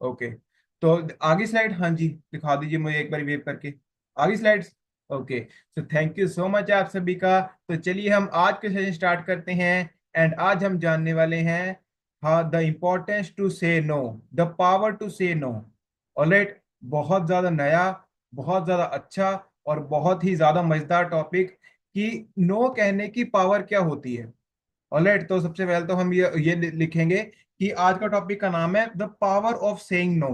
Okay, तो आगे slide, हाँ जी दिखा दीजिए मुझे एक बार वेव करके आगे slides. Okay, so thank you so much आप सभी का। तो चलिए हम आज के सेशन स्टार्ट करते हैं। एंड आज हम जानने वाले हैं हाँ द इम्पोर्टेंस टू से नो, द पावर टू से नो। ऑलराइट, बहुत ज्यादा नया, बहुत ज्यादा अच्छा और बहुत ही ज्यादा मजेदार टॉपिक कि नो कहने की पावर क्या होती है। ऑलराइट, तो सबसे पहले तो हम ये लिखेंगे कि आज का टॉपिक का नाम है the power of saying no.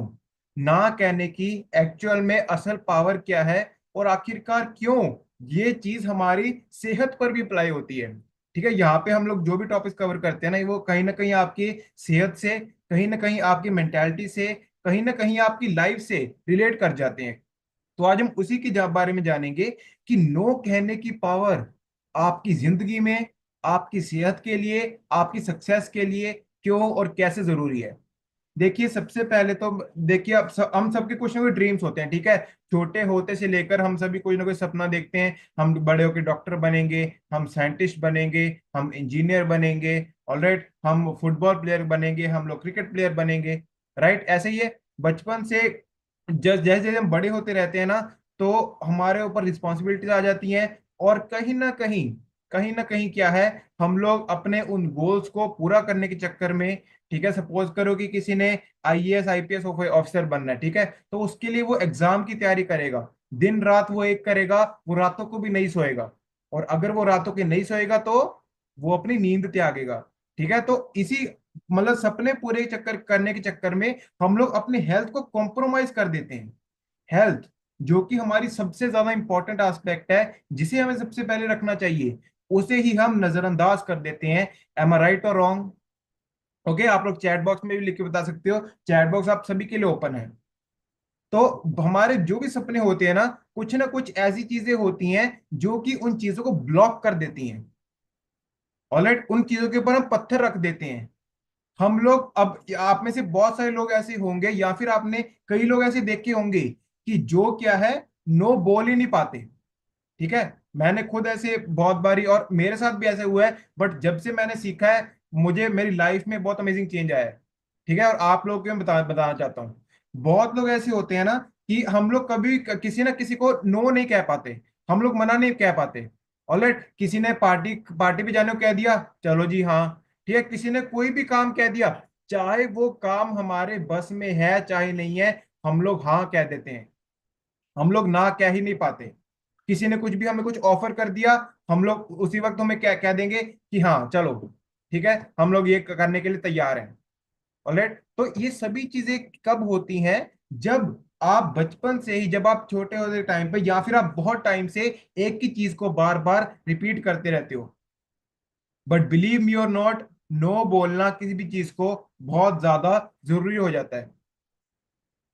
ना कहने की एक्चुअल में असल पावर क्या है, और आखिरकार क्यों ये चीज हमारी सेहत पर भी अप्लाई होती है। ठीक है, यहाँ पे हम लोग जो भी टॉपिक कवर करते हैं वो कहीं ना कहीं आपकी सेहत से, कहीं ना कहीं आपकी मेंटालिटी से, कहीं ना कहीं आपकी लाइफ से रिलेट कर जाते हैं। तो आज हम उसी के बारे में जानेंगे कि नो कहने की पावर आपकी जिंदगी में, आपकी सेहत के लिए, आपकी सक्सेस के लिए क्यों और कैसे जरूरी है। देखिए सबसे पहले तो देखिए, अब हम सबके कुछ ना कुछ ड्रीम्स होते हैं, ठीक है। छोटे होते से लेकर हम सभी कोई ना कोई सपना देखते हैं। हम बड़े होकर डॉक्टर बनेंगे, हम साइंटिस्ट बनेंगे, हम इंजीनियर बनेंगे, ऑलराइट, हम फुटबॉल प्लेयर बनेंगे, हम लोग क्रिकेट प्लेयर बनेंगे। राइट, ऐसे ही है बचपन से। जैसे जैसे हम बड़े होते रहते हैं ना, तो हमारे ऊपर रिस्पॉन्सिबिलिटीज आ जाती हैं। और कहीं ना कहीं क्या है, हम लोग अपने उन गोल्स को पूरा करने के चक्कर में, ठीक है, सपोज करो कि किसी ने आईएएस आईपीएस ऑफिसर बनना है, ठीक है, तो उसके लिए वो एग्जाम की तैयारी करेगा, दिन रात वो एक करेगा, वो रातों को भी नहीं सोएगा। और अगर वो रातों के नहीं सोएगा तो वो अपनी नींद त्यागेगा। ठीक है, तो इसी मतलब सपने पूरे चक्कर करने के चक्कर में हम लोग अपनी हेल्थ को कॉम्प्रोमाइज कर देते हैं। हेल्थ, जो कि हमारी सबसे ज्यादा इंपॉर्टेंट एस्पेक्ट है, जिसे हमें सबसे पहले रखना चाहिए, उसे ही हम नजरअंदाज कर देते हैं। एम आई राइट और रॉन्ग? ओके, आप लोग चैट बॉक्स में भी लिख के बता सकते हो, चैट बॉक्स आप सभी के लिए ओपन है। तो हमारे जो भी सपने होते हैं ना कुछ ऐसी चीजें होती हैं जो कि उन चीजों को ब्लॉक कर देती हैं। ऑलराइट, उन चीजों के ऊपर हम पत्थर रख देते हैं। हम लोग, अब आप में से बहुत सारे लोग ऐसे होंगे या फिर आपने कई लोग ऐसे देखे होंगे कि जो क्या है, नो बोल ही नहीं पाते। ठीक है, मैंने खुद ऐसे बहुत बारी, और मेरे साथ भी ऐसे हुआ है, बट जब से मैंने सीखा है, मुझे मेरी लाइफ में बहुत अमेजिंग चेंज आया है। ठीक है, और आप लोगों को मैं बताना चाहता हूँ। बहुत लोग ऐसे होते हैं ना कि हम लोग कभी किसी ना किसी को नो नहीं कह पाते, हम लोग मना नहीं कह पाते। ऑलराइट, किसी ने पार्टी पार्टी पे जाने को कह दिया, चलो जी हाँ। ठीक है, किसी ने कोई भी काम कह दिया, चाहे वो काम हमारे बस में है चाहे नहीं है, हम लोग हाँ कह देते हैं, हम लोग ना कह ही नहीं पाते। किसी ने कुछ भी हमें कुछ ऑफर कर दिया, हम लोग उसी वक्त हमें क्या कह देंगे कि हाँ चलो, ठीक है, हम लोग ये करने के लिए तैयार हैं। ऑलराइट, तो ये सभी चीजें कब होती हैं? जब आप बचपन से ही, जब आप छोटे होते टाइम पे, या फिर आप बहुत टाइम से एक ही चीज को बार बार रिपीट करते रहते हो। बट बिलीव मी और नॉट, नो बोलना किसी भी चीज को बहुत ज्यादा जरूरी हो जाता है।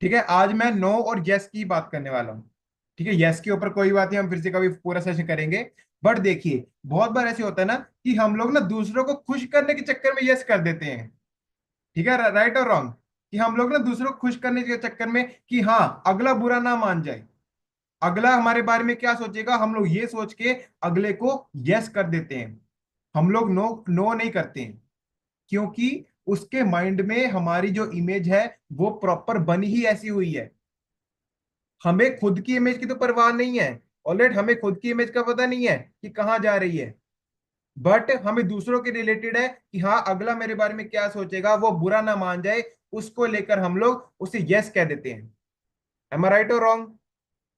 ठीक है, आज मैं नो और यस की बात करने वाला हूँ। ठीक है, यस के ऊपर कोई बात नहीं, हम फिर से कभी पूरा सेशन करेंगे। बट देखिए, बहुत बार ऐसे होता है ना कि हम लोग ना दूसरों को खुश करने के चक्कर में यस कर देते हैं। ठीक है, राइट और रॉन्ग? कि हम लोग ना दूसरों को खुश करने के चक्कर में कि हाँ अगला बुरा ना मान जाए, अगला हमारे बारे में क्या सोचेगा, हम लोग ये सोच के अगले को यस कर देते हैं। हम लोग नो नो नहीं करते हैं, क्योंकि उसके माइंड में हमारी जो इमेज है वो प्रॉपर बनी ही ऐसी हुई है। हमें खुद की इमेज की तो परवाह नहीं है। ऑलरेडी हमें खुद की इमेज का पता नहीं है कि कहाँ जा रही है। बट हमें दूसरों के रिलेटेड है कि हाँ अगला मेरे बारे में क्या सोचेगा, वो बुरा ना मान जाए, उसको लेकर हम लोग उसे यस कह देते हैं। एम आई राइट और रॉन्ग?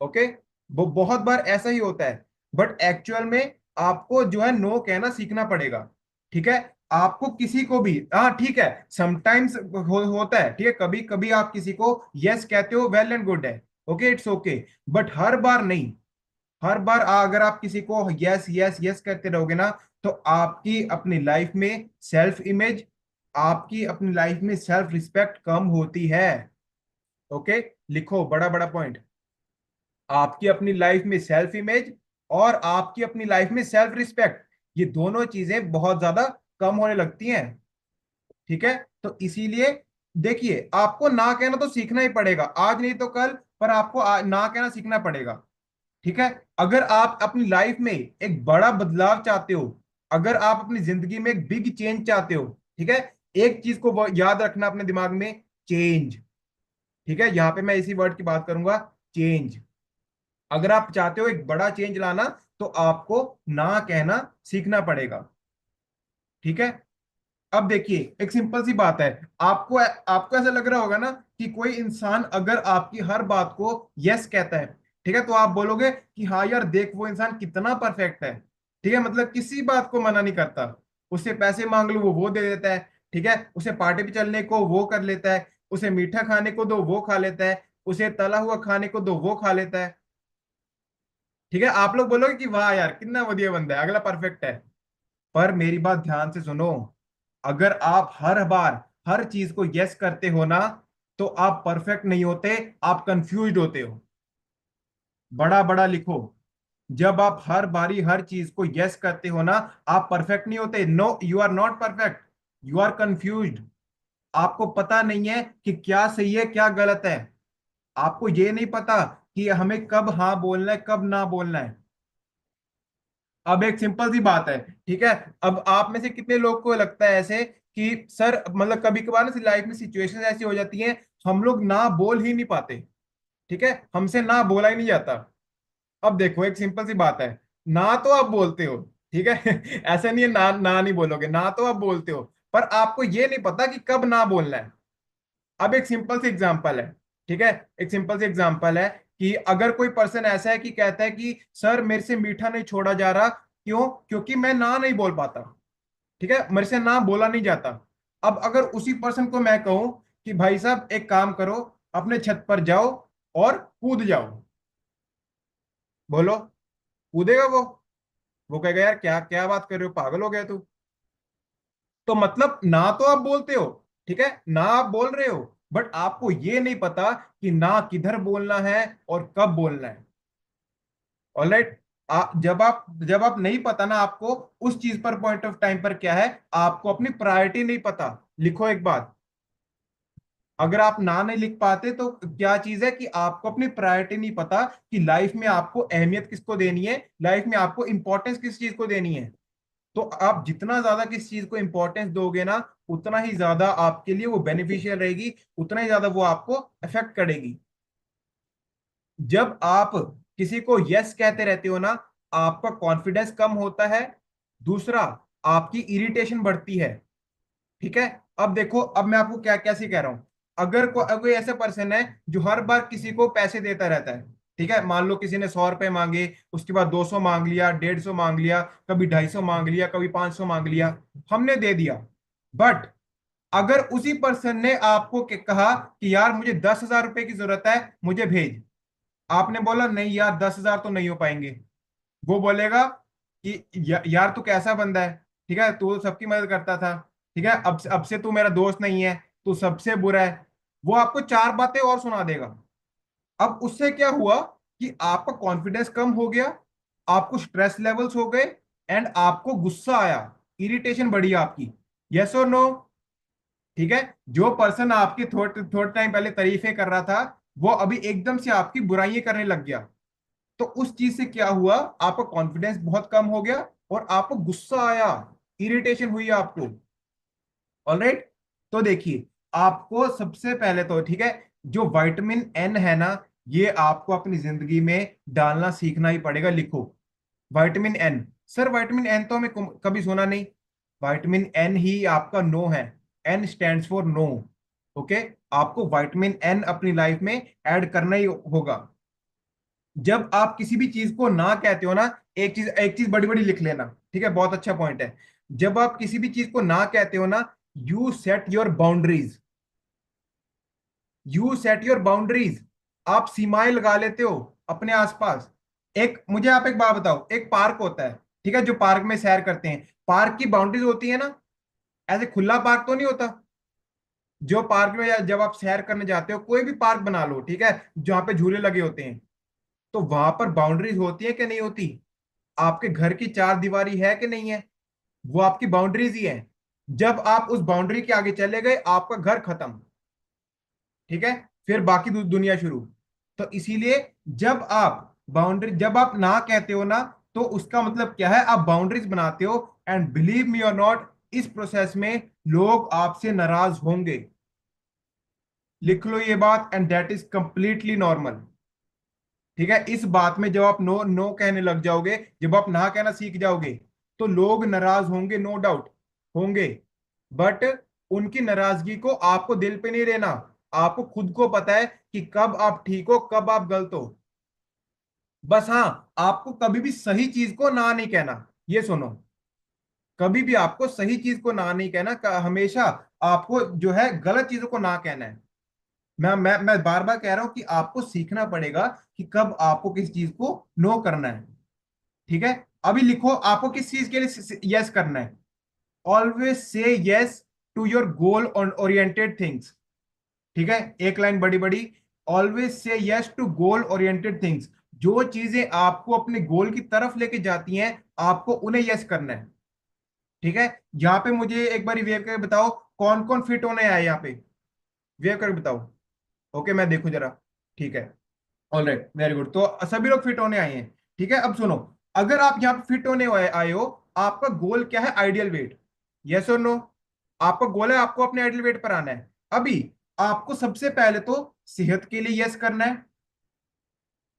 ओके, वो बहुत बार ऐसा ही होता है। बट एक्चुअल में आपको जो है नो कहना सीखना पड़ेगा। ठीक है, आपको किसी को भी, हाँ ठीक है, समटाइम्स होता है, ठीक है, कभी कभी आप किसी को यस कहते हो, वेल एंड गुड है, ओके इट्स ओके। बट हर बार नहीं। हर बार अगर आप किसी को यस यस यस कहते रहोगे ना, तो आपकी अपनी लाइफ में सेल्फ इमेज, आपकी अपनी लाइफ में सेल्फ रिस्पेक्ट कम होती है। ओके, लिखो बड़ा बड़ा पॉइंट। आपकी अपनी लाइफ में सेल्फ इमेज और आपकी अपनी लाइफ में सेल्फ रिस्पेक्ट, ये दोनों चीजें बहुत ज्यादा कम होने लगती हैं। ठीक है, तो इसीलिए देखिए, आपको ना कहना तो सीखना ही पड़ेगा, आज नहीं तो कल, पर आपको ना कहना सीखना पड़ेगा। ठीक है, अगर आप अपनी लाइफ में एक बड़ा बदलाव चाहते हो, अगर आप अपनी जिंदगी में एक बिग चेंज चाहते हो, ठीक है, एक चीज को याद रखना अपने दिमाग में, चेंज। ठीक है, यहाँ पे मैं इसी वर्ड की बात करूंगा, चेंज। अगर आप चाहते हो एक बड़ा चेंज लाना, तो आपको ना कहना सीखना पड़ेगा। ठीक है। अब देखिए, एक सिंपल सी बात है, आपको आपको ऐसा लग रहा होगा ना कि कोई इंसान अगर आपकी हर बात को यस कहता है, ठीक है, तो आप बोलोगे कि हाँ यार देख वो इंसान कितना परफेक्ट है। ठीक है, मतलब किसी बात को मना नहीं करता। उससे पैसे मांग लो वो दे देता है। ठीक है, उसे पार्टी पे चलने को वो कर लेता है। उसे मीठा खाने को दो वो खा लेता है। उसे तला हुआ खाने को दो वो खा लेता है। ठीक है, आप लोग बोलोगे कि वाह यार कितना बढ़िया बंदा है, अगला परफेक्ट है। पर मेरी बात ध्यान से सुनो, अगर आप हर बार हर चीज को यस करते हो ना, तो आप परफेक्ट नहीं होते, आप कंफ्यूज होते हो। बड़ा बड़ा लिखो, जब आप हर बारी हर चीज को यस करते हो ना, आप परफेक्ट नहीं होते। No, you are not perfect, you are confused. आपको पता नहीं है कि क्या सही है क्या गलत है। आपको ये नहीं पता कि हमें कब हाँ बोलना है कब ना बोलना है। अब एक सिंपल सी बात है, ठीक है, अब आप में से कितने लोग को लगता है ऐसे कि सर मतलब कभी कभार ना लाइफ में सिचुएशन ऐसी हो जाती हैं, हम लोग ना बोल ही नहीं पाते। ठीक है, हमसे ना बोला ही नहीं जाता। अब देखो एक सिंपल सी बात है, ना तो आप बोलते हो, ठीक है, ऐसा नहीं है ना ना नहीं बोलोगे, ना तो आप बोलते हो, पर आपको ये नहीं पता कि कब ना बोलना है। अब एक सिंपल सी एग्जांपल है, ठीक है, एक सिंपल सी एग्जांपल है कि अगर कोई पर्सन ऐसा है कि कहता है कि सर मेरे से मीठा नहीं छोड़ा जा रहा, क्यों? क्योंकि मैं ना नहीं बोल पाता। ठीक है, मेरे से ना बोला नहीं जाता। अब अगर उसी पर्सन को मैं कहूं कि भाई साहब एक काम करो, अपने छत पर जाओ और कूद जाओ, बोलो कूदेगा वो कहेगा यार क्या क्या बात कर रहे हो, पागल हो गया तू। तो मतलब ना तो आप बोलते हो, ठीक है, ना आप बोल रहे हो, बट आपको ये नहीं पता कि ना किधर बोलना है और कब बोलना है। ऑलराइट, जब आप नहीं पता ना आपको उस चीज पर पॉइंट ऑफ टाइम पर क्या है, आपको अपनी प्रायोरिटी नहीं पता। लिखो एक बात, अगर आप ना नहीं लिख पाते तो क्या चीज है कि आपको अपनी प्रायोरिटी नहीं पता कि लाइफ में आपको अहमियत किसको देनी है, लाइफ में आपको इंपॉर्टेंस किस चीज को देनी है। तो आप जितना ज्यादा किस चीज को इंपॉर्टेंस दोगे ना, उतना ही ज्यादा आपके लिए वो बेनिफिशियल रहेगी, उतना ही ज्यादा वो आपको अफेक्ट करेगी। जब आप किसी को यस कहते रहते हो ना, आपका कॉन्फिडेंस कम होता है। दूसरा, आपकी इरिटेशन बढ़ती है। ठीक है, अब देखो, अब मैं आपको क्या कैसे कह रहा हूं। अगर कोई ऐसा पर्सन है जो हर बार किसी को पैसे देता रहता है, ठीक है, मान लो किसी ने 100 रुपए मांगे, उसके बाद 200 मांग लिया, 150 मांग लिया, कभी 250 मांग लिया, कभी 500 मांग लिया, हमने दे दिया। बट अगर उसी पर्सन ने आपको कहा कि यार मुझे 10,000 रुपए की जरूरत है, मुझे भेज, आपने बोला नहीं यार 10,000 तो नहीं हो पाएंगे, वो बोलेगा कि यार तू कैसा बंदा है, ठीक है, तू सबकी मदद करता था, ठीक है, अब से तू मेरा दोस्त नहीं है, तू सबसे बुरा है। वो आपको चार बातें और सुना देगा। अब उससे क्या हुआ कि आपका कॉन्फिडेंस कम हो गया, आपको स्ट्रेस लेवल्स हो गए, एंड आपको गुस्सा आया, इरिटेशन बढ़ी आपकी। यस और नो? ठीक है, जो पर्सन आपके थोड़े थोड़े टाइम पहले तारीफें कर रहा था, वो अभी एकदम से आपकी बुराइयां करने लग गया। तो उस चीज से क्या हुआ, आपका कॉन्फिडेंस बहुत कम हो गया और आपको गुस्सा आया, इरिटेशन हुई आपको। ऑलराइट, तो देखिए, आपको सबसे पहले तो ठीक है, जो विटामिन एन है ना, ये आपको अपनी जिंदगी में डालना सीखना ही पड़ेगा। लिखो vitamin N. Sir vitamin N तो हमें कभी सुना नहीं। विटामिन एन ही आपका नो है, N stands for no. Okay, आपको विटामिन एन अपनी लाइफ में ऐड करना ही होगा। जब आप किसी भी चीज को ना कहते हो ना, एक चीज बड़ी बड़ी लिख लेना, ठीक है, बहुत अच्छा पॉइंट है। जब आप किसी भी चीज को ना कहते हो ना, you set your boundaries, you set your boundaries, आप सीमाएं लगा लेते हो अपने आसपास। एक मुझे आप एक बात बताओ, एक पार्क होता है, ठीक है, जो पार्क में सैर करते हैं, पार्क की बाउंड्रीज होती है ना, ऐसे खुला पार्क तो नहीं होता। जो पार्क में जब आप सैर करने जाते हो, कोई भी पार्क बना लो, ठीक है, जहाँ पे झूले लगे होते हैं, तो वहां पर बाउंड्रीज होती है कि नहीं होती? आपके घर की चार दीवारी है कि नहीं है? वो आपकी बाउंड्रीज ही है। जब आप उस बाउंड्री के आगे चले गए, आपका घर खत्म। ठीक है, फिर बाकी दुनिया शुरू। तो इसीलिए जब आप ना कहते हो ना, तो उसका मतलब क्या है, आप बाउंड्रीज बनाते हो। एंड बिलीव मी और नॉट, इस प्रोसेस में लोग आपसे नाराज होंगे। लिख लो ये बात, and that is completely normal. ठीक है, इस बात में जब आप नो नो कहने लग जाओगे, जब आप ना कहना सीख जाओगे, तो लोग नाराज होंगे, नो डाउट होंगे। बट उनकी नाराजगी को आपको दिल पे नहीं लेना। आपको खुद को पता है कि कब आप ठीक हो, कब आप गलत हो। बस हाँ, आपको कभी भी सही चीज को ना नहीं कहना। ये सुनो, कभी भी आपको सही चीज को ना नहीं कहना, हमेशा आपको जो है गलत चीजों को ना कहना है। मैं बार बार कह रहा हूं कि आपको सीखना पड़ेगा कि कब आपको किस चीज को नो करना है। ठीक है, अभी लिखो आपको किस चीज के लिए यस करना है। Always say yes to your goal oriented things. ठीक है, एक लाइन बड़ी बड़ी, always say yes to goal oriented things. जो चीजें आपको अपने गोल की तरफ लेके जाती हैं, आपको उन्हें यस करना है। ठीक है, यहाँ पे मुझे एक बार वेव करके बताओ, कौन कौन फिट होने आए यहाँ पे, वेव करके बताओ। ओके, मैं देखूं जरा। ठीक है, ऑल राइट, वेरी गुड, तो सभी लोग फिट होने आए हैं। ठीक है, अब सुनो, अगर आप यहाँ पे फिट होने आए हो, आपका गोल क्या है, आइडियल वेट, यस और नो। आपका गोल है आपको अपने आइडियल वेट पर आना है। अभी आपको सबसे पहले तो सेहत के लिए यस करना है।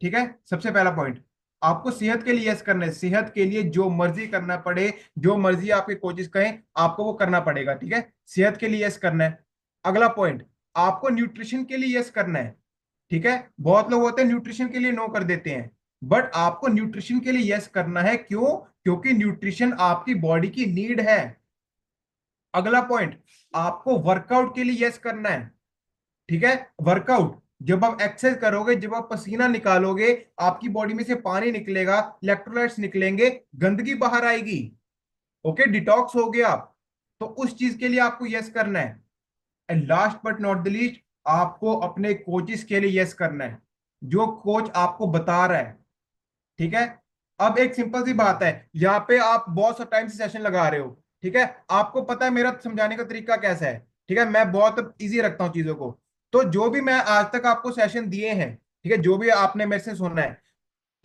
ठीक है, सबसे पहला पॉइंट, आपको सेहत के लिए यस करना है। सेहत के लिए जो मर्जी करना पड़े, जो मर्जी आपके कोचेस कहें, आपको वो करना पड़ेगा। ठीक है, सेहत के लिए यस करना है। अगला पॉइंट, आपको न्यूट्रिशन के लिए यस करना है। ठीक है, बहुत लोग होते हैं न्यूट्रिशन के लिए नो कर देते हैं, बट आपको न्यूट्रिशन के लिए यस करना है। क्यों? क्योंकि न्यूट्रिशन आपकी बॉडी की नीड है। अगला पॉइंट, आपको वर्कआउट के लिए यस करना है। ठीक है, वर्कआउट, जब आप एक्सरसाइज करोगे, जब आप पसीना निकालोगे, आपकी बॉडी में से पानी निकलेगा, इलेक्ट्रोलाइट्स निकलेंगे, गंदगी बाहर आएगी। ओके, डिटॉक्स हो गया आप, तो उस चीज के लिए आपको यस करना है। And last but not the least, आपको अपने कोचेस के लिए यस करना है, जो कोच आपको बता रहा है। ठीक है, अब एक सिंपल सी बात है, यहाँ पे आप बहुत सा टाइम से सेशन लगा रहे हो। ठीक है, आपको पता है मेरा समझाने का तरीका कैसा है। ठीक है, मैं बहुत इजी रखता हूँ चीजों को। तो जो भी मैं आज तक आपको सेशन दिए हैं, ठीक है, जो भी आपने मेरे से सुना है,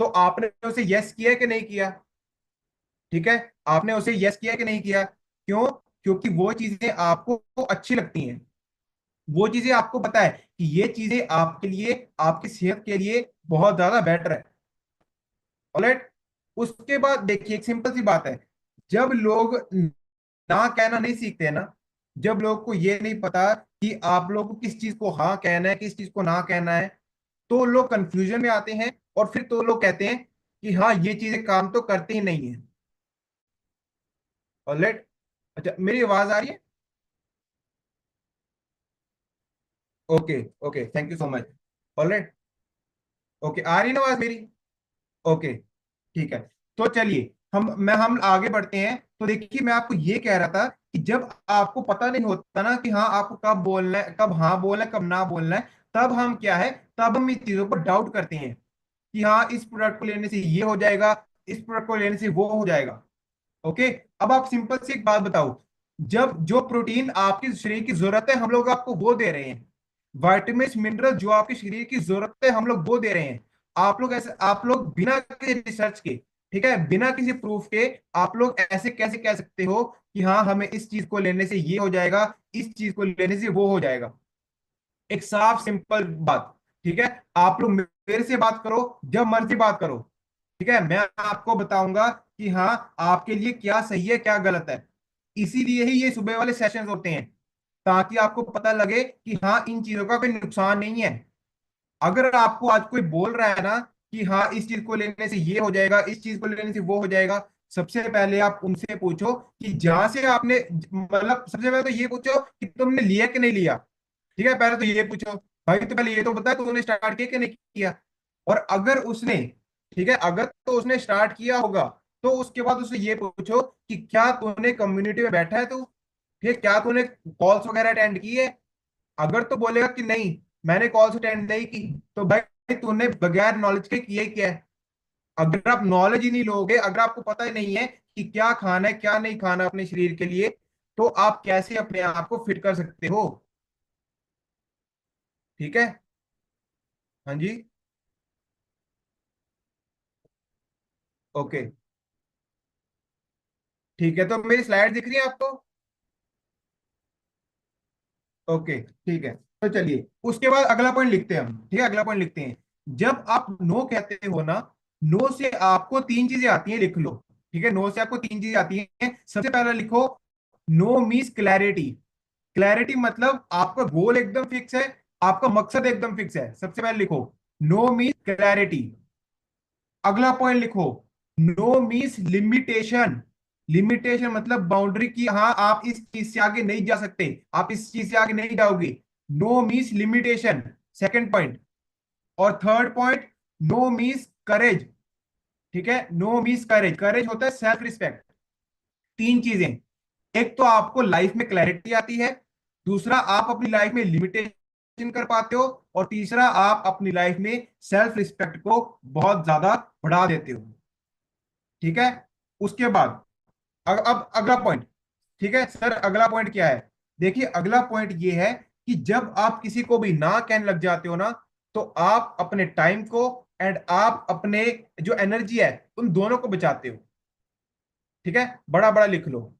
तो आपने उसे यस किया है कि नहीं किया? ठीक है, आपने उसे यस किया कि नहीं किया? क्यों? क्योंकि वो चीजें आपको अच्छी लगती हैं, वो चीजें आपको पता है कि ये चीजें आपके लिए, आपकी सेहत के लिए बहुत ज्यादा बेटर है। ऑलराइट, उसके बाद देखिए, एक सिंपल सी बात है, जब लोग ना कहना नहीं सीखते हैं ना, जब लोग को ये नहीं पता कि आप लोग को किस चीज को हाँ कहना है, किस चीज को ना कहना है, तो लोग कंफ्यूजन में आते हैं, और फिर तो लोग कहते हैं कि हाँ ये चीजें काम तो करती ही नहीं है। ऑलराइट, अच्छा, मेरी आवाज आ रही है? Okay, okay, thank you so much. Alright, okay, आ रही है ना आवाज मेरी? ओके, ठीक है, तो चलिए हम आगे बढ़ते हैं। तो देखिए, मैं आपको ये कह रहा था कि जब आपको पता नहीं होता ना कि हाँ आपको कब बोलना है, कब हाँ बोलना है, कब ना बोलना है, तब हम क्या है, तब हम इस चीजों पर डाउट करते हैं कि हाँ इस प्रोडक्ट को लेने से ये हो जाएगा, इस प्रोडक्ट को लेने से वो हो जाएगा। ओके, अब आप सिंपल सी एक बात बताओ, जब जो प्रोटीन आपके शरीर की जरूरत है, हम लोग आपको वो दे रहे हैं। वाइटामिन मिनरल जो आपके शरीर की जरूरत है, हम लोग वो दे रहे हैं। आप लोग बिना किसी रिसर्च के, ठीक है, बिना किसी प्रूफ के, आप लोग ऐसे कैसे कह सकते हो कि हाँ हमें इस चीज को लेने से ये हो जाएगा, इस चीज को लेने से वो हो जाएगा? एक साफ सिंपल बात। ठीक है, आप लोग मेरे से बात करो, जब मर्जी बात करो। ठीक है, मैं आपको बताऊंगा कि हाँ आपके लिए क्या सही है, क्या गलत है। इसीलिए ही ये सुबह वाले सेशंस होते हैं, ताकि आपको पता लगे कि हाँ इन चीजों का कोई नुकसान नहीं है। अगर आपको आज कोई बोल रहा है ना कि हाँ इस चीज को लेने से ये हो जाएगा, इस चीज को लेने से वो हो जाएगा, सबसे पहले आप उनसे पूछो कि जहां से आपने, मतलब सबसे पहले तो ये पूछो कि तुमने लिया कि नहीं लिया। ठीक है, पहले तो ये पूछो, भाई तो पहले ये तो बता तूने स्टार्ट किया कि नहीं किया। और अगर उसने, ठीक है, अगर तो उसने स्टार्ट किया होगा, तो उसके बाद उससे ये पूछो कि क्या तूने कम्युनिटी में बैठा है तू, ठीक है, क्या तूने कॉल्स वगैरह अटेंड की है। अगर तो बोलेगा कि नहीं मैंने कॉल्स अटेंड नहीं की, तो भाई तूने बगैर नॉलेज के किया ही क्या है। अगर आप नॉलेज ही नहीं लोगे, अगर आपको पता ही नहीं है कि क्या खाना है क्या नहीं खाना अपने शरीर के लिए, तो आप कैसे अपने आप को फिट कर सकते हो? ठीक है, हाँ जी, ओके, ठीक है, तो मेरी स्लाइड दिख रही है आपको? ओके, ठीक है, तो चलिए उसके बाद अगला पॉइंट लिखते हैं हम, ठीक है, अगला पॉइंट लिखते हैं। जब आप नो कहते हो ना, नो से आपको तीन चीजें आती हैं, लिख लो। ठीक है, नो से आपको तीन चीजें आती हैं। सबसे पहला लिखो, नो मीन्स क्लैरिटी। क्लैरिटी मतलब आपका गोल एकदम फिक्स है, आपका मकसद एकदम फिक्स है। सबसे पहले लिखो नो मीन्स क्लैरिटी। अगला पॉइंट लिखो, नो मीन्स लिमिटेशन। लिमिटेशन मतलब बाउंड्री की, हाँ आप इस चीज से आगे नहीं जा सकते, आप इस चीज से आगे नहीं जाओगे। No means limitation, second point. और third point, no means courage. ठीक है, नो मीन्स करेज, करेज होता है सेल्फ रिस्पेक्ट। तीन चीजें, एक तो आपको लाइफ में क्लैरिटी आती है, दूसरा आप अपनी लाइफ में लिमिटेशन कर पाते हो, और तीसरा आप अपनी लाइफ में सेल्फ रिस्पेक्ट को बहुत ज्यादा बढ़ा देते हो। ठीक है, उसके बाद अब अगला पॉइंट। ठीक है सर, अगला पॉइंट क्या है? देखिए अगला पॉइंट ये है कि जब आप किसी को भी ना कहने लग जाते हो ना, तो आप अपने टाइम को एंड आप अपने जो एनर्जी है उन दोनों को बचाते हो। ठीक है, बड़ा बड़ा लिख लो।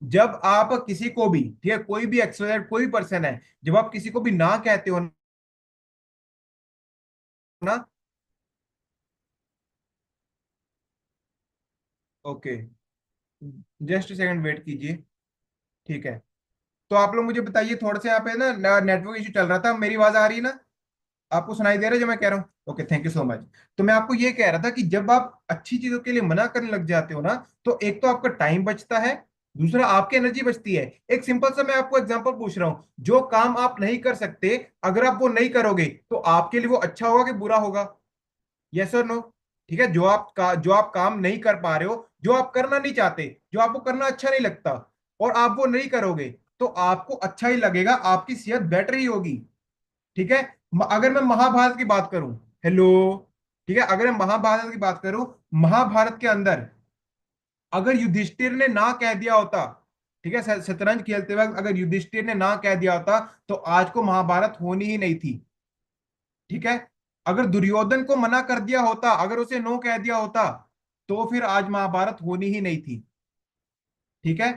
जब आप किसी को भी, ठीक है, कोई भी एक्सवाइजेड कोई पर्सन है, जब आप किसी को भी ना कहते हो ना, ओके, जस्ट सेकंड वेट कीजिए। ठीक है, तो आप लोग मुझे बताइए, थोड़ा सा यहाँ पे ना नेटवर्क इशू चल रहा था। मेरी आवाज आ रही है ना? आपको सुनाई दे रहा है जो मैं कह रहा हूँ? Okay, thank you so much. तो मैं आपको ये कह रहा था कि जब आप अच्छी चीजों के लिए मना करने लग जाते हो ना, तो एक तो आपका टाइम बचता है, दूसरा आपकी एनर्जी बचती है। एक सिंपल सा मैं आपको एग्जांपल पूछ रहा हूँ, जो काम आप नहीं कर सकते, अगर आप वो नहीं करोगे तो आपके लिए वो अच्छा होगा कि बुरा होगा? यस और नो? ठीक है, जो आप काम नहीं कर पा रहे हो, जो आप करना नहीं चाहते, जो आपको करना अच्छा नहीं लगता, और आप वो नहीं करोगे, तो आपको अच्छा ही लगेगा, आपकी सेहत बेटर ही होगी। ठीक है, अगर मैं महाभारत की बात करूं, हेलो, ठीक है, अगर मैं महाभारत की बात करूं, महाभारत के अंदर अगर युधिष्ठिर ने ना कह दिया होता, ठीक है, शतरंज खेलते वक्त अगर युधिष्ठिर ने ना कह दिया होता, तो आज को महाभारत होनी ही नहीं थी। ठीक है, अगर दुर्योधन को मना कर दिया होता, अगर उसे नो कह दिया होता, तो फिर आज महाभारत होनी ही नहीं थी। ठीक है,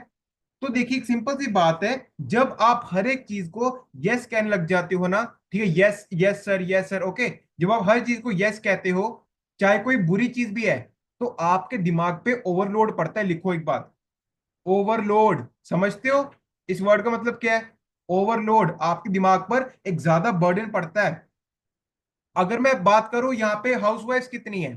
तो देखिए एक सिंपल सी बात है, जब आप हर एक चीज को यस कहने लग जाते हो ना, ठीक है, yes yes sir, yes sir, okay, जब आप हर चीज को यस कहते हो, चाहे कोई बुरी चीज भी है, तो आपके दिमाग पे ओवरलोड पड़ता है। लिखो एक बात, ओवरलोड, समझते हो इस वर्ड का मतलब क्या है? ओवरलोड, आपके दिमाग पर एक ज्यादा बर्डन पड़ता है। अगर मैं बात करूं यहाँ पे हाउसवाइफ कितनी है,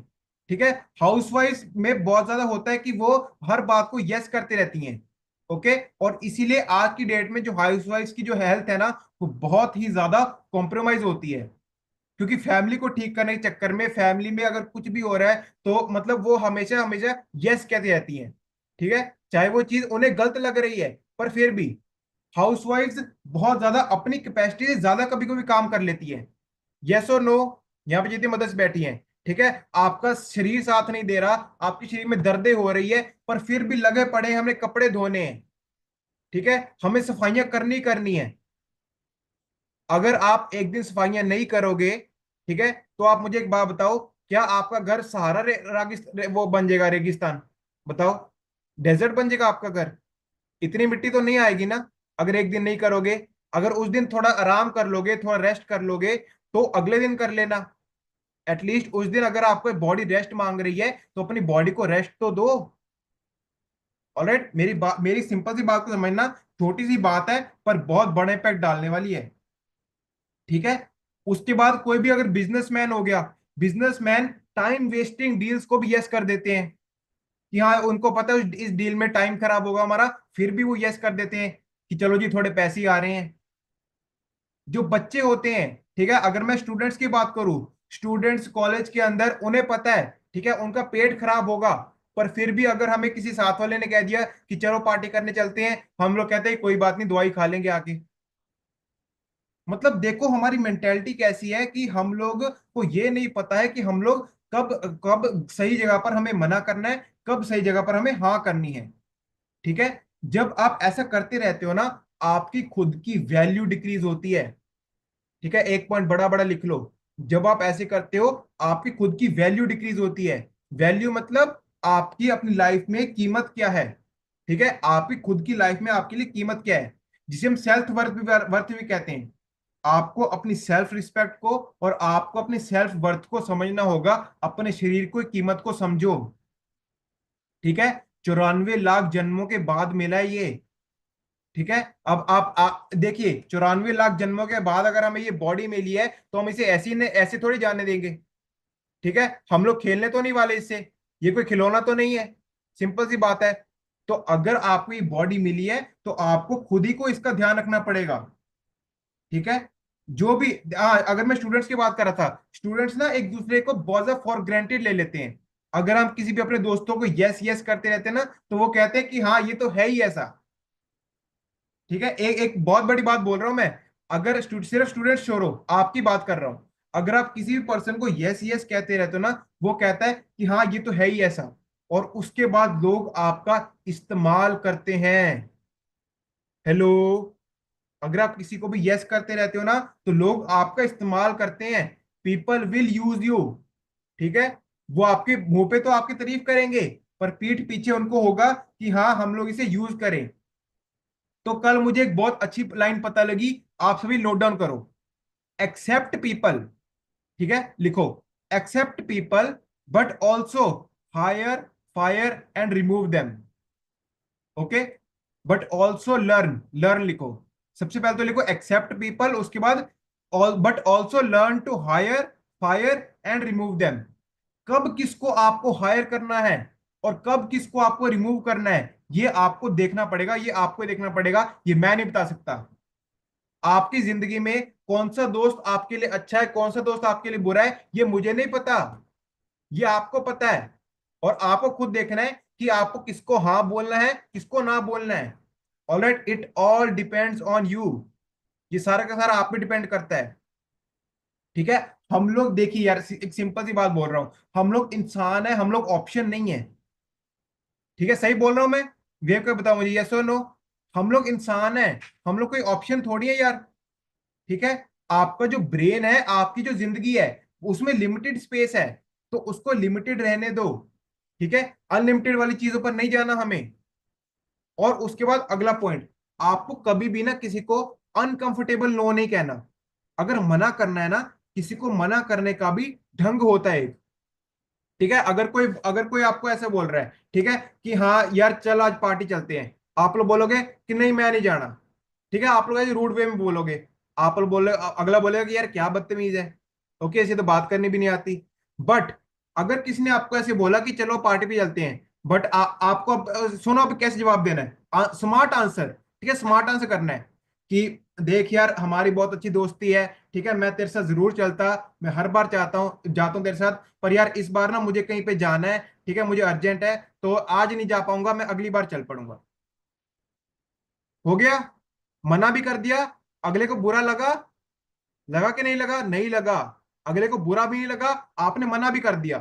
ठीक है, हाउसवाइफ में बहुत ज्यादा होता है कि वो हर बात को यस करती रहती हैं। ओके, और इसीलिए आज की डेट में जो हाउसवाइफ की जो हेल्थ है ना, वो बहुत ही ज्यादा कॉम्प्रोमाइज होती है। क्योंकि फैमिली को ठीक करने के चक्कर में, फैमिली में अगर कुछ भी हो रहा है, तो मतलब वो हमेशा हमेशा यस कहती रहती हैं। ठीक है, चाहे वो चीज उन्हें गलत लग रही है, पर फिर भी हाउसवाइफ्स बहुत ज्यादा अपनी कैपेसिटी से ज्यादा कभी कभी काम कर लेती है। यस और नो? यहाँ पे जितनी मदर्स बैठी हैं, ठीक है, आपका शरीर साथ नहीं दे रहा, आपके शरीर में दर्दें हो रही है, पर फिर भी लगे पड़े हैं, हमें कपड़े धोने हैं, ठीक है, हमें सफाइयां करनी करनी है। अगर आप एक दिन सफाइयां नहीं करोगे, ठीक है, तो आप मुझे एक बात बताओ, क्या आपका घर सहारा वो बन जाएगा, रेगिस्तान? बताओ, डेजर्ट बन जाएगा आपका घर? इतनी मिट्टी तो नहीं आएगी ना, अगर एक दिन नहीं करोगे। अगर उस दिन थोड़ा आराम कर लोगे, थोड़ा रेस्ट कर लोगे, तो अगले दिन कर लेना। एटलीस्ट उस दिन अगर आपको बॉडी रेस्ट मांग रही है, तो अपनी बॉडी को रेस्ट तो दो। ऑलराइट, मेरी बात, मेरी सिंपल सी बात को समझना, छोटी सी बात है पर बहुत बड़ा इम्पैक्ट डालने वाली है। ठीक है, उसके बाद कोई भी अगर बिजनेसमैन हो गया, बिजनेसमैन टाइम वेस्टिंग डील्स को भी यस कर देते हैं, कि हाँ उनको पता है इस डील में टाइम खराब होगा हमारा, फिर भी वो यस कर देते हैं कि चलो जी थोड़े पैसे ही आ रहे हैं। जो बच्चे होते हैं, ठीक है, अगर मैं स्टूडेंट्स की बात करूं, स्टूडेंट्स कॉलेज के अंदर उन्हें पता है, ठीक है, उनका पेट खराब होगा, पर फिर भी अगर हमें किसी साथ वाले ने कह दिया कि चलो पार्टी करने चलते हैं, हम लोग कहते हैं कोई बात नहीं, दवाई खा लेंगे आके। मतलब देखो हमारी मेंटेलिटी कैसी है, कि हम लोग को ये नहीं पता है कि हम लोग कब कब सही जगह पर हमें मना करना है, कब सही जगह पर हमें हाँ करनी है। ठीक है, जब आप ऐसा करते रहते हो ना, आपकी खुद की वैल्यू डिक्रीज होती है। ठीक है, एक पॉइंट बड़ा बड़ा लिख लो, जब आप ऐसे करते हो, आपकी खुद की वैल्यू डिक्रीज होती है। वैल्यू मतलब आपकी अपनी लाइफ में कीमत क्या है। ठीक है, आपकी खुद की लाइफ में आपके लिए कीमत क्या है। जिसे हम सेल्फ वर्थ भी कहते हैं। आपको अपनी सेल्फ रिस्पेक्ट को और आपको अपनी सेल्फ वर्थ को समझना होगा। अपने शरीर को कीमत को समझो। ठीक है। 94 लाख जन्मों के बाद मिला है ये। ठीक है। अब आप देखिए, 94 लाख जन्मों के बाद अगर हमें ये बॉडी मिली है तो हम इसे ऐसी ने ऐसे थोड़ी जाने देंगे। ठीक है। हम लोग खेलने तो नहीं वाले इससे। ये कोई खिलौना तो नहीं है। सिंपल सी बात है। तो अगर आपको ये बॉडी मिली है तो आपको खुद ही को इसका ध्यान रखना पड़ेगा। ठीक है। जो भी अगर मैं स्टूडेंट्स की बात कर रहा था, स्टूडेंट्स ना एक दूसरे को बहुत फॉर ग्रांटेड ले लेते हैं। अगर हम किसी भी अपने दोस्तों को यस यस करते रहते हैं ना, तो वो कहते हैं कि हाँ ये तो है ही ऐसा। ठीक है। एक एक बहुत बड़ी बात बोल रहा हूं मैं। अगर सिर्फ स्टूडेंट छोड़ो, आपकी बात कर रहा हूं। अगर आप किसी भी पर्सन को यस यस कहते रहते हो ना, वो कहता है कि हाँ ये तो है ही ऐसा। और उसके बाद लोग आपका इस्तेमाल करते हैं। हेलो। अगर आप किसी को भी यस करते रहते हो ना, तो लोग आपका इस्तेमाल करते हैं। People will use you. ठीक है। वो आपके मुंह पे तो आपकी तारीफ करेंगे, पर पीठ पीछे उनको होगा कि हाँ हम लोग इसे यूज करें। तो कल मुझे एक बहुत अच्छी लाइन पता लगी। आप सभी नोट डाउन करो। Accept people. ठीक है, लिखो। Accept people but also hire, fire and remove them. Okay. But also learn, learn लिखो। सबसे पहले तो लिखो एक्सेप्ट पीपल, उसके बाद all but also learn to hire, fire and remove them. कब किसको आपको हायर करना है और कब किसको आपको रिमूव करना है, ये आपको देखना पड़ेगा। ये आपको देखना पड़ेगा, ये मैं नहीं बता सकता। आपकी जिंदगी में कौन सा दोस्त आपके लिए अच्छा है, कौन सा दोस्त आपके लिए बुरा है, ये मुझे नहीं पता। ये आपको पता है। और आपको खुद देखना है कि आपको किसको हाँ बोलना है, किसको ना बोलना है। Alright, it all depends on you. ये सारा का सारा आप पे डिपेंड करता है। ठीक है। हम लोग देखिए यार, एक सिंपल सी बात बोल रहा हूं। हम लोग इंसान है, हम लोग ऑप्शन नहीं है। ठीक है, सही बोल रहा हूं मैं? विवेक को बताओ मुझे, यस और नो। हम लोग इंसान है, हम लोग कोई ऑप्शन थोड़ी है यार। ठीक है। आपका जो ब्रेन है, आपकी जो जिंदगी है, उसमें लिमिटेड स्पेस है। तो उसको लिमिटेड रहने दो। ठीक है। अनलिमिटेड वाली चीजों पर नहीं जाना हमें। और उसके बाद अगला पॉइंट, आपको कभी भी ना किसी को अनकंफर्टेबल नो नहीं कहना। अगर मना करना है ना, किसी को मना करने का भी ढंग होता है एक। ठीक है। अगर कोई आपको ऐसे बोल रहा है, ठीक है, कि हाँ यार चल आज पार्टी चलते हैं, आप लोग बोलोगे कि नहीं मैं नहीं जाना। ठीक है, आप लोग ऐसे रूड वे में बोलोगे। आप लोग बोले, अगला बोलेगा कि यार क्या बदतमीज है। ओके, ऐसे तो बात करनी भी नहीं आती। बट अगर किसी ने आपको ऐसे बोला कि चलो पार्टी पे चलते हैं, बट आपको सुनो अब कैसे जवाब देना है, स्मार्ट आंसर। ठीक है, स्मार्ट आंसर करना है कि देख यार हमारी बहुत अच्छी दोस्ती है, ठीक है, मैं तेरे साथ जरूर चलता, मैं हर बार चाहता हूँ जाता हूँ तेरे साथ, पर यार इस बार ना मुझे कहीं पे जाना है, ठीक है, मुझे अर्जेंट है, तो आज नहीं जा पाऊंगा, मैं अगली बार चल पड़ूंगा। हो गया। मना भी कर दिया। अगले को बुरा लगा, लगा कि नहीं लगा? नहीं लगा। अगले को बुरा भी नहीं लगा, आपने मना भी कर दिया।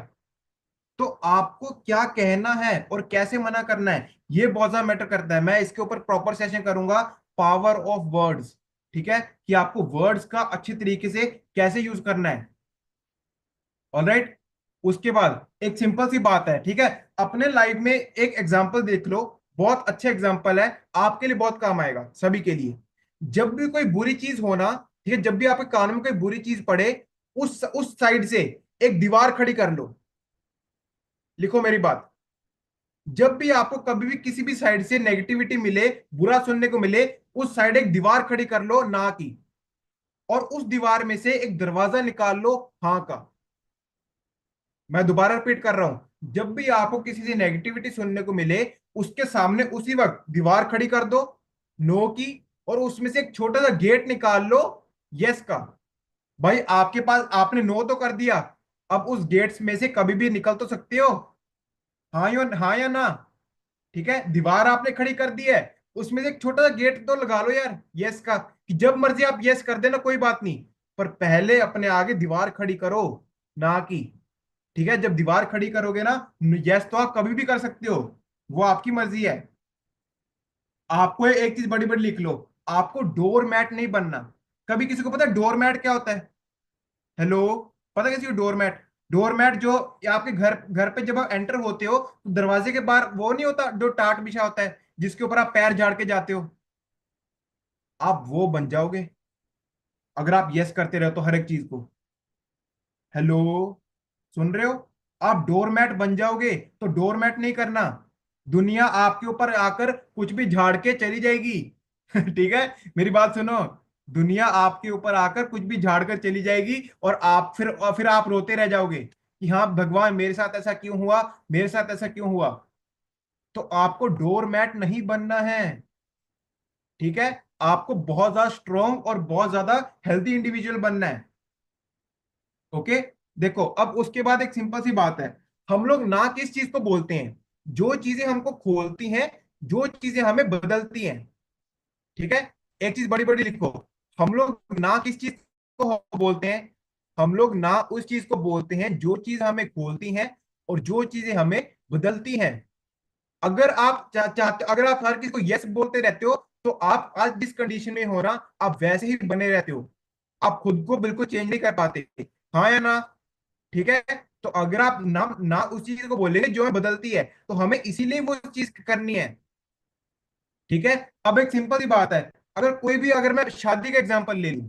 तो आपको क्या कहना है और कैसे मना करना है, ये बहुत ज्यादा मैटर करता है। मैं इसके ऊपर प्रॉपर सेशन करूंगा, पावर ऑफ वर्ड्स। ठीक है, कि आपको वर्ड्स का अच्छी तरीके से कैसे यूज करना है। ऑलराइट। उसके बाद एक सिंपल सी बात है, ठीक है, अपने लाइफ में एक एग्जांपल देख लो। बहुत अच्छा एग्जांपल है, आपके लिए बहुत काम आएगा, सभी के लिए। जब भी कोई बुरी चीज होना, ठीक है, जब भी आपके कान में कोई बुरी चीज पड़े, उस साइड से एक दीवार खड़ी कर लो। लिखो मेरी बात। जब भी आपको कभी भी किसी भी साइड से नेगेटिविटी मिले, बुरा सुनने को मिले, उस साइड एक दीवार खड़ी कर लो ना की। और उस दीवार में से एक दरवाजा निकाल लो हाँ का। मैं दोबारा रिपीट कर रहा हूं, जब भी आपको किसी से नेगेटिविटी सुनने को मिले, उसके सामने उसी वक्त दीवार खड़ी कर दो नो की, और उसमें से एक छोटा सा गेट निकाल लो यस का। भाई आपके पास, आपने नो तो कर दिया, अब उस गेट्स में से कभी भी निकल तो सकते हो। हाँ या ना? ठीक है, दीवार आपने खड़ी कर दी है, उसमें से एक छोटा सा गेट तो लगा लो यार यस का, कि जब मर्जी आप यस कर देना, कोई बात नहीं, पर पहले अपने आगे दीवार खड़ी करो ना की। ठीक है, जब दीवार खड़ी करोगे ना, यस तो आप कभी भी कर सकते हो, वो आपकी मर्जी है। आपको एक चीज बड़ी बड़ी लिख लो, आपको डोर मैट नहीं बनना। कभी किसी को पता है डोर मैट क्या होता है? हेलो। पता है किसी को डोर मैट? डोर मैट जो आपके घर घर पे जब आप एंटर होते हो, तो दरवाजे के बाहर वो नहीं होता जो टाट बिछा होता है, जिसके ऊपर आप पैर झाड़ के जाते हो। आप वो बन जाओगे अगर आप यस करते रहो तो हर एक चीज को। हेलो, सुन रहे हो? आप डोरमैट बन जाओगे तो डोरमैट नहीं करना, दुनिया आपके ऊपर आकर कुछ भी झाड़ के चली जाएगी। ठीक है, मेरी बात सुनो। दुनिया आपके ऊपर आकर कुछ भी झाड़ कर चली जाएगी, और फिर आप रोते रह जाओगे कि हाँ भगवान मेरे साथ ऐसा क्यों हुआ, मेरे साथ ऐसा क्यों हुआ। तो आपको डोरमैट नहीं बनना है। ठीक है, आपको बहुत ज्यादा स्ट्रोंग और बहुत ज्यादा हेल्दी इंडिविजुअल बनना है। ओके, देखो अब उसके बाद एक सिंपल सी बात है। हम लोग ना किस चीज को बोलते हैं? जो चीजें हमको खोलती हैं, जो चीजें हमें बदलती हैं। ठीक है, एक चीज बड़ी बड़ी लिखो। हम लोग ना किस चीज को बोलते हैं? हम लोग ना उस चीज को बोलते हैं जो चीज हमें खोलती हैं और जो चीजें हमें बदलती हैं। अगर आप चाहते, अगर आप हर किसी को यस बोलते रहते हो तो आप आज जिस कंडीशन में हो ना, आप वैसे ही बने रहते हो। आप खुद को बिल्कुल चेंज नहीं कर पाते। हाँ या ना? ठीक है, तो अगर आप ना ना उस चीज को बोलेंगे जो हमें बदलती है, तो हमें इसीलिए वो चीज करनी है। ठीक है, अब एक सिंपल सी बात है। अगर कोई भी, अगर मैं शादी का एग्जांपल ले लूं।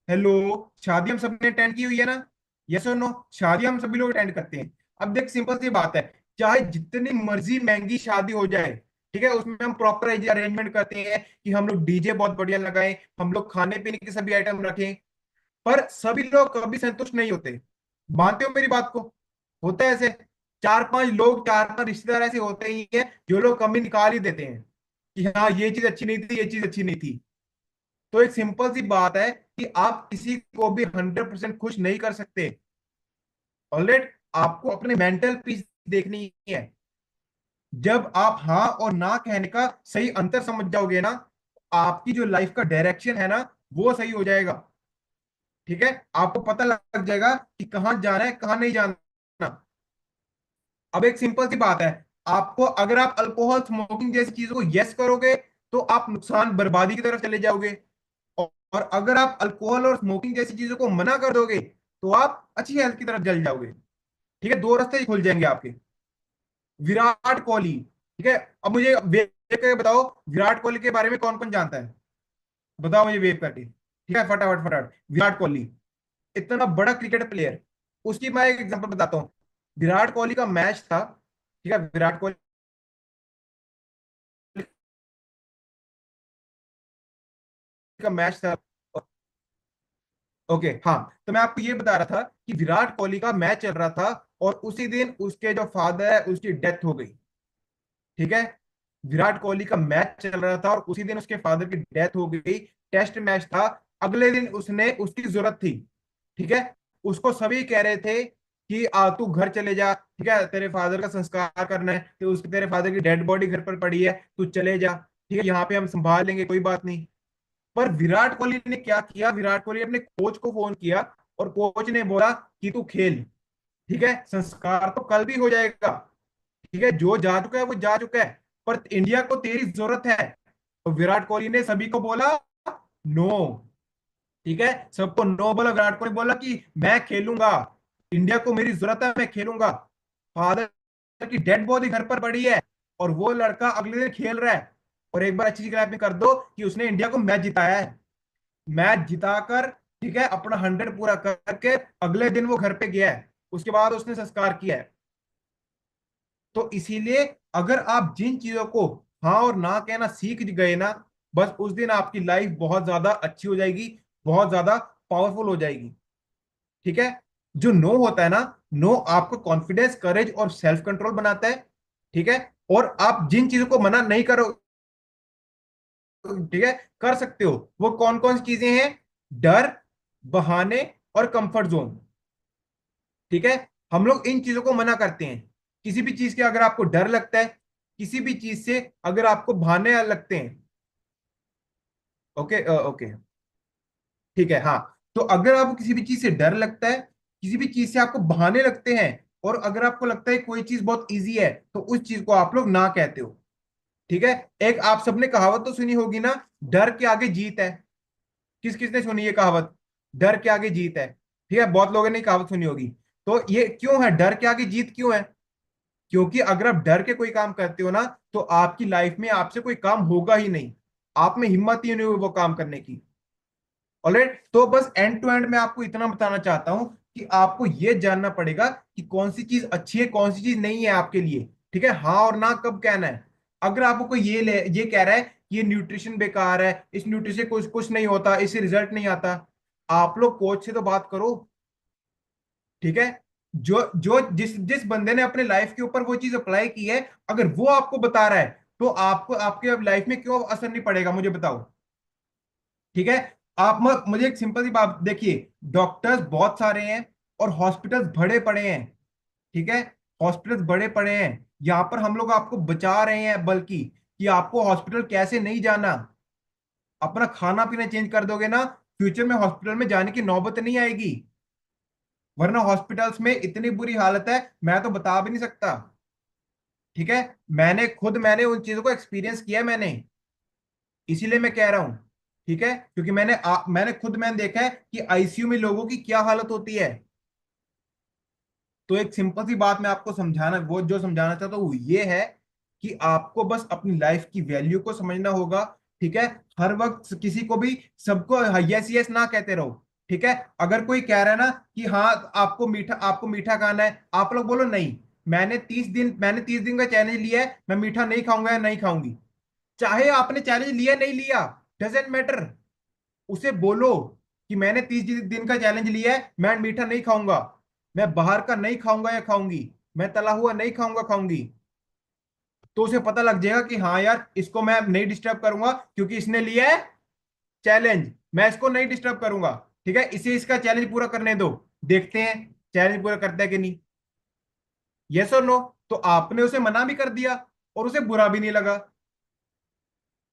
हेलो, शादी हम सबने अटेंड की हुई है ना? यस और नो? शादी हम सभी लोग अटेंड करते हैं। अब देख सिंपल सी बात है, चाहे जितनी मर्जी महंगी शादी हो जाए, ठीक है, उसमें हम प्रॉपर अरेंजमेंट करते हैं कि हम लोग डीजे बहुत बढ़िया लगाएं, हम लोग खाने पीने के सभी आइटम रखें, पर सभी लोग कभी संतुष्ट नहीं होते। मानते हो मेरी बात को? होता है ऐसे। चार पांच लोग, चार पांच रिश्तेदार ऐसे होते ही हैं जो लोग कमी निकाल ही देते हैं कि हाँ ये चीज अच्छी नहीं थी, ये चीज अच्छी नहीं थी। तो एक सिंपल सी बात है कि आप किसी को भी 100% खुश नहीं कर सकते। ऑलराइट, आपको अपने मेंटल पीस देखनी है। जब आप हाँ और ना कहने का सही अंतर समझ जाओगे ना, आपकी जो लाइफ का डायरेक्शन है ना, वो सही हो जाएगा। ठीक है, आपको पता लग जाएगा कि कहाँ जाना है, कहाँ नहीं जाना। अब एक सिंपल सी बात है, आपको अगर आप अल्कोहल स्मोकिंग जैसी चीजों को यस करोगे तो आप नुकसान बर्बादी की तरफ चले जाओगे। और अगर आप अल्कोहल और स्मोकिंग जैसी चीजों को मना कर दोगे तो आप अच्छी हेल्थ की तरफ चल जाओगे। ठीक है, दो रास्ते ही खुल जाएंगे आपके। विराट कोहली, ठीक है, अब मुझे वेव करके बताओ, विराट कोहली के बारे में कौन कौन जानता है? बताओ मुझे वेव करके, ठीक है, फटाफट फटाफट। विराट कोहली इतना बड़ा क्रिकेट प्लेयर, उसकी मैं एक एग्जांपल बताता हूँ। विराट कोहली का मैच था, ठीक है, विराट कोहली का मैच था। ओके हाँ, तो मैं आपको ये बता रहा था कि विराट कोहली का मैच चल रहा था और उसी दिन उसके जो फादर है उसकी डेथ हो गई। ठीक है, विराट कोहली का मैच चल रहा था और उसी दिन उसके फादर की डेथ हो गई। टेस्ट मैच था, अगले दिन उसने, उसकी जरूरत थी। ठीक है, उसको सभी कह रहे थे कि तू घर चले जा, ठीक है, तेरे फादर का संस्कार करना है, तो उसके, तेरे फादर की डेड बॉडी घर पर पड़ी है, तू चले जा, ठीक है, यहाँ पे हम संभाल लेंगे, कोई बात नहीं। पर विराट कोहली ने क्या किया? विराट कोहली ने अपने कोच को फोन किया और कोच ने बोला कि तू खेल, ठीक है, संस्कार तो कल भी हो जाएगा। ठीक है, जो जा चुका है वो जा चुका है, पर इंडिया को तेरी जरूरत है। तो विराट कोहली ने सभी को बोला नो। ठीक है, सबको नो बोला। विराट कोहली बोला कि मैं खेलूंगा, इंडिया को मेरी जरूरत है, मैं खेलूंगा। फादर की डेड बॉडी घर पर पड़ी है और वो लड़का अगले दिन खेल रहा है। और एक बार अच्छी चीज में कर दो कि उसने इंडिया को मैच जिताया है। मैच जिताकर, ठीक है, अपना 100 पूरा करके अगले दिन वो घर पे गया है, उसके बाद उसने संस्कार किया है। तो इसीलिए अगर आप जिन चीजों को हाँ और ना कहना सीख गए ना, बस उस दिन आपकी लाइफ बहुत ज्यादा अच्छी हो जाएगी, बहुत ज्यादा पावरफुल हो जाएगी। ठीक है, जो नो होता है ना, नो आपको कॉन्फिडेंस, करेज और सेल्फ कंट्रोल बनाता है। ठीक है, और आप जिन चीजों को मना नहीं करो, ठीक है, कर सकते हो, वो कौन कौन सी चीजें हैं? डर, बहाने और कंफर्ट जोन। ठीक है, हम लोग इन चीजों को मना करते हैं। किसी भी चीज के अगर आपको डर लगता है, किसी भी चीज से अगर आपको बहाने लगते हैं, ओके ओके, ठीक है, हाँ, तो अगर आपको किसी भी चीज से डर लगता है, किसी भी चीज से आपको बहाने लगते हैं, और अगर आपको लगता है कोई चीज बहुत इजी है, तो उस चीज को आप लोग ना कहते हो। ठीक है, एक आप सबने कहावत तो सुनी होगी ना, डर के आगे जीत है। किस किसने सुनी ये कहावत? डर के आगे जीत है। ठीक है, बहुत लोगों ने कहावत सुनी होगी। तो ये क्यों है, डर के आगे जीत क्यों है? क्योंकि अगर आप डर के कोई काम करते हो ना, तो आपकी लाइफ में आपसे कोई काम होगा ही नहीं। आप में हिम्मत ही नहीं हुई वो काम करने की। ऑलराइट, तो बस एंड टू एंड मैं आपको इतना बताना चाहता हूं कि आपको ये जानना पड़ेगा कि कौन सी चीज अच्छी है, कौन सी चीज नहीं है आपके लिए। ठीक है, हाँ और ना कब कहना है। अगर आपको कोई ये कह रहा है कि ये न्यूट्रिशन बेकार है, इस न्यूट्रिशन से कुछ कुछ नहीं होता, इससे रिजल्ट नहीं आता, आप लोग कोच से तो बात करो। ठीक है, जो जो जिस जिस बंदे ने अपने लाइफ के ऊपर वो चीज अप्लाई की है, अगर वो आपको बता रहा है, तो आपको आपके लाइफ में क्यों असर नहीं पड़ेगा, मुझे बताओ। ठीक है, आप मुझे एक सिंपल सी बात देखिए, डॉक्टर्स बहुत सारे हैं और हॉस्पिटल्स बड़े पड़े हैं। ठीक है, हॉस्पिटल्स बड़े पड़े हैं, यहाँ पर हम लोग आपको बचा रहे हैं, बल्कि कि आपको हॉस्पिटल कैसे नहीं जाना, अपना खाना पीना चेंज कर दोगे ना, फ्यूचर में हॉस्पिटल में जाने की नौबत नहीं आएगी। वरना हॉस्पिटल्स में इतनी बुरी हालत है, मैं तो बता भी नहीं सकता। ठीक है, मैंने उन चीजों को एक्सपीरियंस किया है मैंने, इसीलिए मैं कह रहा हूं। ठीक है, क्योंकि मैंने देखा है कि आईसीयू में लोगों की क्या हालत होती है। तो एक सिंपल सी बात मैं आपको जो समझाना चाहता हूँ वो ये है कि आपको बस अपनी लाइफ की वैल्यू को समझना होगा। ठीक है, हर वक्त किसी को भी सबको यस यस ना कहते रहो। ठीक है, अगर कोई कह रहा है ना कि हाँ आपको मीठा खाना है, आप लोग बोलो नहीं, मैंने 30 दिन का चैलेंज लिया है, मैं मीठा नहीं खाऊंगा या नहीं खाऊंगी। चाहे आपने चैलेंज लिया नहीं लिया, डजेंट मैटर, उसे बोलो कि मैंने 30 दिन का चैलेंज लिया है, मैं मीठा नहीं खाऊंगा, मैं बाहर का नहीं खाऊंगा या खाऊंगी, मैं तला हुआ नहीं खाऊंगा खाऊंगी। तो उसे पता लग जाएगा कि हाँ यार, इसको मैं नहीं डिस्टर्ब करूंगा क्योंकि इसने लिया है चैलेंज, मैं इसको नहीं डिस्टर्ब करूंगा। ठीक है, इसे इसका चैलेंज पूरा करने दो, देखते हैं चैलेंज पूरा करता है कि नहीं। यस और नो, तो आपने उसे मना भी कर दिया और उसे बुरा भी नहीं लगा।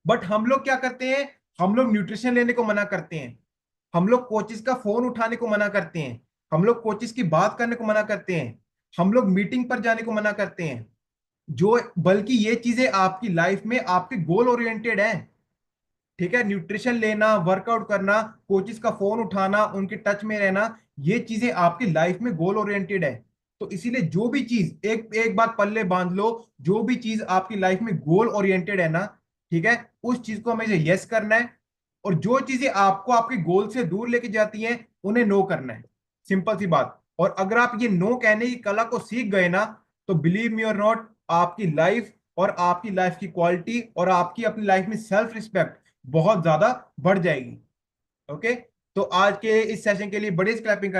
बट हम लोग क्या करते हैं, हम लोग न्यूट्रिशन लेने को मना करते हैं, हम लोग कोचिस का फोन उठाने को मना करते हैं, हम लोग कोचिस की बात करने को मना करते हैं, हम लोग मीटिंग पर जाने को मना करते हैं, जो बल्कि ये चीजें आपकी लाइफ में आपके गोल ओरिएंटेड हैं। ठीक है, न्यूट्रिशन लेना, वर्कआउट करना, कोचिस का फोन उठाना, उनके टच में रहना, ये चीजें आपकी लाइफ में गोल ओरिएंटेड है। तो इसीलिए जो भी चीज, एक एक बात पल्ले बांध लो, जो भी चीज आपकी लाइफ में गोल ओरिएंटेड है ना, ठीक है, उस चीज को हमें यस करना है। और जो चीजें आपको आपके गोल से दूर लेके जाती हैं, उन्हें नो करना है। सिंपल सी बात। और अगर आप ये नो कहने की कला को सीख गए ना, तो बिलीव मी और नॉट, आपकी लाइफ और आपकी लाइफ की क्वालिटी और आपकी अपनी लाइफ में सेल्फ रिस्पेक्ट बहुत ज्यादा बढ़ जाएगी। ओके, तो आज के इस सेशन के लिए बड़ी क्लैपिंग